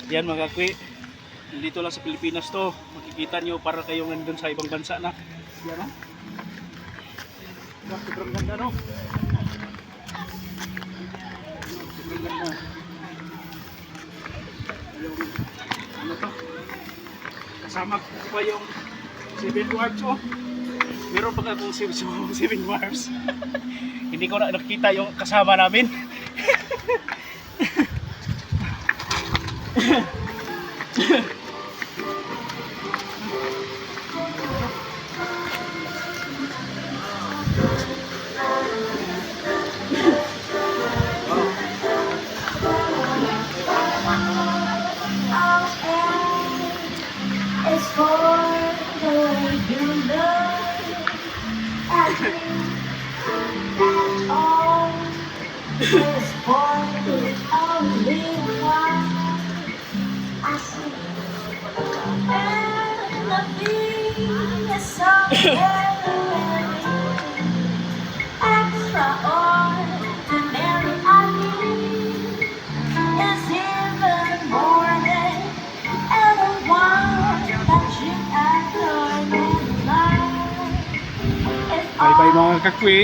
Yan mga kakwi, dito lang sa Pilipinas to. Makikita nyo para kayo nandun sa ibang bansa na. Yan o. Sobrang ganda no. Sobrang ganda. Ano to? Kasama ko pa yung 7 dwarfs oh. Meron pa akong 7 dwarfs. Hindi ko na nakita yung kasama namin. It's for the way you look at me. That's all. It's for the only one I see. And the beat is so very extraordinary. I mean, it's even more than anyone that you ever in life. Bye bye mga kakwi.